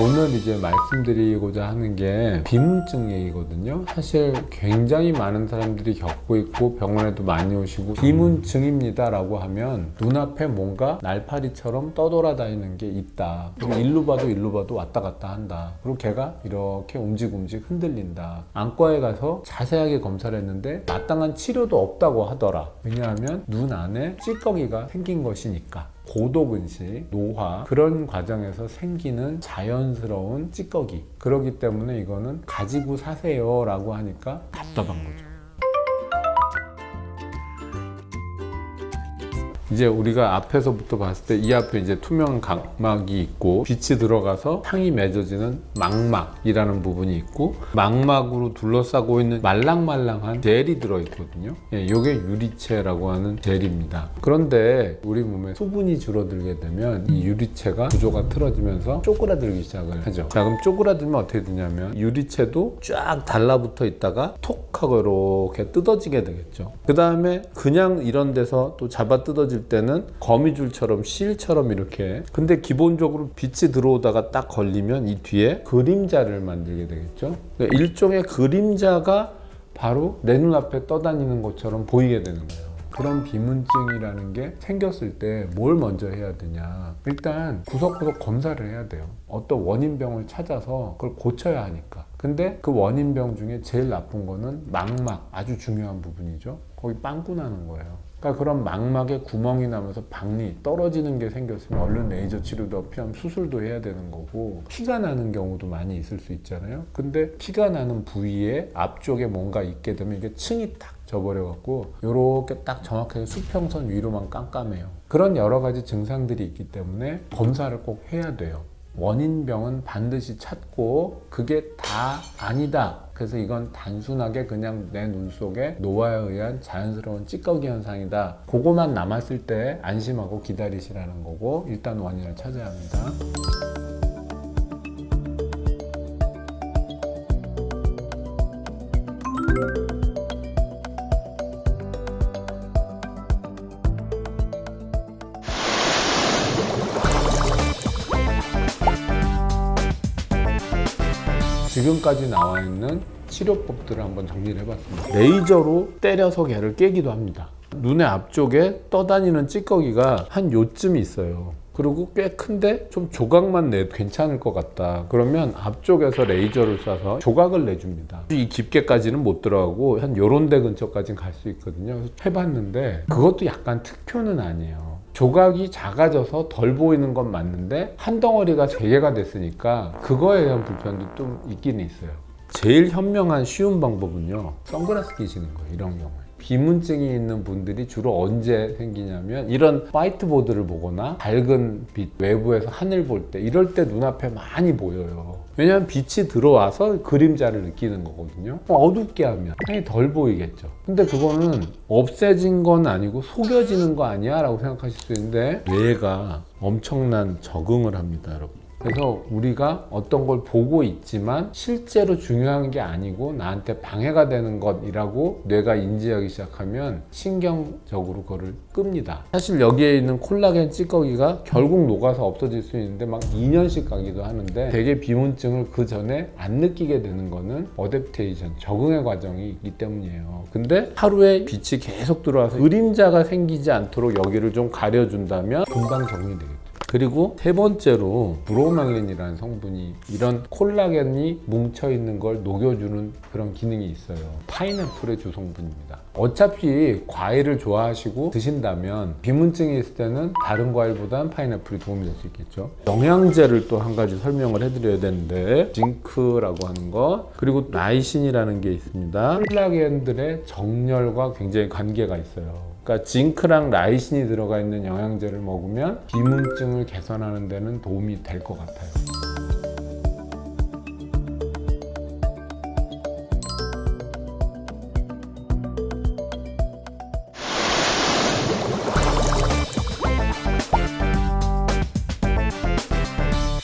오늘 이제 말씀드리고자 하는 게 비문증 얘기거든요. 사실 굉장히 많은 사람들이 겪고 있고 병원에도 많이 오시고 비문증입니다 라고 하면 눈앞에 뭔가 날파리처럼 떠돌아다니는 게 있다. 그리고 일로 봐도 왔다 갔다 한다. 그리고 걔가 이렇게 움직 흔들린다. 안과에 가서 자세하게 검사를 했는데 마땅한 치료도 없다고 하더라. 왜냐하면 눈 안에 찌꺼기가 생긴 것이니까. 고도근식, 노화 그런 과정에서 생기는 자연스러운 찌꺼기, 그렇기 때문에 이거는 가지고 사세요 라고 하니까 답답한 거죠. 이제 우리가 앞에서부터 봤을 때 이 앞에 이제 투명한 각막이 있고 빛이 들어가서 상이 맺어지는 망막이라는 부분이 있고 망막으로 둘러싸고 있는 말랑말랑한 젤이 들어있거든요. 이게 유리체라고 하는 젤입니다. 그런데 우리 몸에 수분이 줄어들게 되면 이 유리체가 구조가 틀어지면서 쪼그라들기 시작을 하죠. 자, 그럼 쪼그라들면 어떻게 되냐면 유리체도 쫙 달라붙어 있다가 톡 하고 이렇게 뜯어지게 되겠죠. 그 다음에 그냥 이런 데서 또 잡아 뜯어질 때는 거미줄처럼 실처럼 이렇게, 근데 기본적으로 빛이 들어오다가 딱 걸리면 이 뒤에 그림자를 만들게 되겠죠. 그러니까 일종의 그림자가 바로 내 눈앞에 떠다니는 것처럼 보이게 되는 거예요. 그런 비문증이라는 게 생겼을 때 뭘 먼저 해야 되냐, 일단 구석구석 검사를 해야 돼요. 어떤 원인병을 찾아서 그걸 고쳐야 하니까. 근데 그 원인병 중에 제일 나쁜 거는 망막, 아주 중요한 부분이죠. 거기 빵꾸 나는 거예요. 그러니까 그런 망막에 구멍이 나면서 박리 떨어지는 게 생겼으면 얼른 레이저 치료도 필요하면 수술도 해야 되는 거고, 피가 나는 경우도 많이 있을 수 있잖아요. 근데 피가 나는 부위에 앞쪽에 뭔가 있게 되면 이게 층이 딱 져버려 갖고 요렇게 딱 정확하게 수평선 위로만 깜깜해요. 그런 여러 가지 증상들이 있기 때문에 검사를 꼭 해야 돼요. 원인병은 반드시 찾고 그게 다 아니다. 그래서 이건 단순하게 그냥 내 눈 속에 노화에 의한 자연스러운 찌꺼기 현상이다. 그거만 남았을 때 안심하고 기다리시라는 거고, 일단 원인을 찾아야 합니다. 지금까지 나와 있는 치료법들을 한번 정리를 해봤습니다. 레이저로 때려서 걔를 깨기도 합니다. 눈의 앞쪽에 떠다니는 찌꺼기가 한 요쯤 있어요. 그리고 꽤 큰데 좀 조각만 내도 괜찮을 것 같다. 그러면 앞쪽에서 레이저를 쏴서 조각을 내줍니다. 이 깊게까지는 못 들어가고 한 요런 데 근처까지는 갈 수 있거든요. 그래서 해봤는데 그것도 약간 특효는 아니에요. 조각이 작아져서 덜 보이는 건 맞는데 한 덩어리가 3개가 됐으니까 그거에 대한 불편도 좀 있긴 있어요. 제일 현명한 쉬운 방법은요, 선글라스 끼시는 거예요. 이런 경우에 비문증이 있는 분들이 주로 언제 생기냐면 이런 화이트보드를 보거나 밝은 빛, 외부에서 하늘 볼 때, 이럴 때 눈앞에 많이 보여요. 왜냐하면 빛이 들어와서 그림자를 느끼는 거거든요. 어둡게 하면 당연히 덜 보이겠죠. 근데 그거는 없애진 건 아니고 속여지는 거 아니야 라고 생각하실 수 있는데 뇌가 엄청난 적응을 합니다, 여러분. 그래서 우리가 어떤 걸 보고 있지만 실제로 중요한 게 아니고 나한테 방해가 되는 것이라고 뇌가 인지하기 시작하면 신경적으로 그거를 끕니다. 사실 여기에 있는 콜라겐 찌꺼기가 결국 녹아서 없어질 수 있는데 막 2년씩 가기도 하는데, 되게 비문증을 그 전에 안 느끼게 되는 거는 어댑테이션, 적응의 과정이 있기 때문이에요. 근데 하루에 빛이 계속 들어와서 그림자가 생기지 않도록 여기를 좀 가려준다면 금방 정리되겠죠. 그리고 세 번째로 브로멜린이라는 성분이 이런 콜라겐이 뭉쳐있는 걸 녹여주는 그런 기능이 있어요. 파인애플의 주성분입니다. 어차피 과일을 좋아하시고 드신다면 비문증이 있을 때는 다른 과일보다는 파인애플이 도움이 될 수 있겠죠. 영양제를 또 한 가지 설명을 해드려야 되는데, 징크라고 하는 것, 그리고 라이신이라는 게 있습니다. 콜라겐들의 정렬과 굉장히 관계가 있어요. 그러니까 징크랑 라이신이 들어가 있는 영양제를 먹으면 비문증을 개선하는 데는 도움이 될 것 같아요.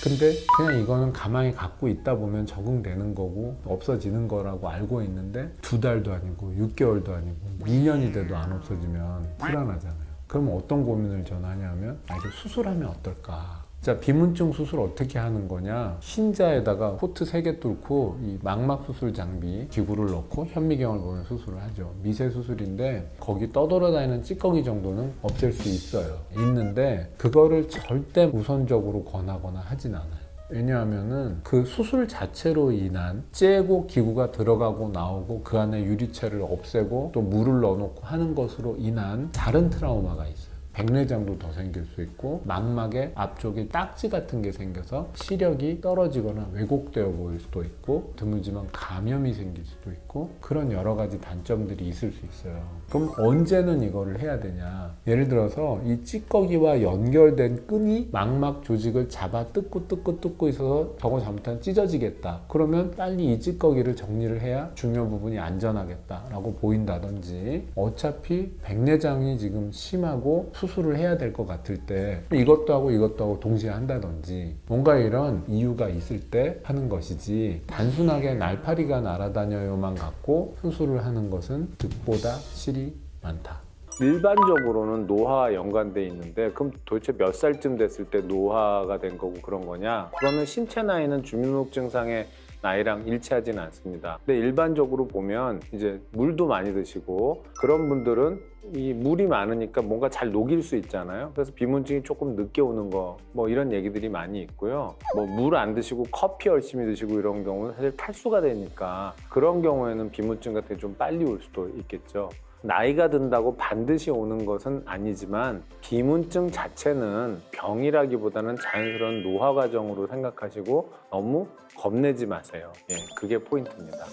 근데 그냥 이거는 가만히 갖고 있다 보면 적응되는 거고 없어지는 거라고 알고 있는데 2달도 아니고 6개월도 아니고 2년이 돼도 안 없어지면 불안하잖아요. 그럼 어떤 고민을 저는 하냐면 이거 수술하면 어떨까? 자, 비문증 수술 어떻게 하는 거냐? 흰자에다가 포트 3개 뚫고 이 망막 수술 장비 기구를 넣고 현미경을 보면 수술을 하죠. 미세 수술인데 거기 떠돌아다니는 찌꺼기 정도는 없앨 수 있는데 그거를 절대 우선적으로 권하거나 하진 않아요. 왜냐하면은 그 수술 자체로 인한 째고 기구가 들어가고 나오고 그 안에 유리체를 없애고 또 물을 넣어놓고 하는 것으로 인한 다른 트라우마가 있어요. 백내장도 더 생길 수 있고 망막의 앞쪽에 딱지 같은 게 생겨서 시력이 떨어지거나 왜곡되어 보일 수도 있고 드물지만 감염이 생길 수도 있고 그런 여러 가지 단점들이 있을 수 있어요. 그럼 언제는 이거를 해야 되냐? 예를 들어서 이 찌꺼기와 연결된 끈이 망막 조직을 잡아 뜯고 있어서 저거 잘못하면 찢어지겠다. 그러면 빨리 이 찌꺼기를 정리를 해야 중요 부분이 안전하겠다라고 보인다든지 어차피 백내장이 지금 심하고 수술을 해야 될 것 같을 때 이것도 하고 동시에 한다든지 뭔가 이런 이유가 있을 때 하는 것이지 단순하게 날파리가 날아다녀요만 갖고 수술을 하는 것은 득보다 실이 많다. 일반적으로는 노화와 연관돼 있는데 그럼 도대체 몇 살쯤 됐을 때 노화가 된 거고 그런 거냐? 그러면 신체 나이는 주민등록증상의 나이랑 일치하지는 않습니다. 근데 일반적으로 보면 이제 물도 많이 드시고 그런 분들은 이 물이 많으니까 뭔가 잘 녹일 수 있잖아요. 그래서 비문증이 조금 늦게 오는 거 뭐 이런 얘기들이 많이 있고요. 뭐 물 안 드시고 커피 열심히 드시고 이런 경우는 사실 탈수가 되니까 그런 경우에는 비문증 같은 게 좀 빨리 올 수도 있겠죠. 나이가 든다고 반드시 오는 것은 아니지만 비문증 자체는 병이라기보다는 자연스러운 노화 과정으로 생각하시고 너무 겁내지 마세요. 예, 그게 포인트입니다.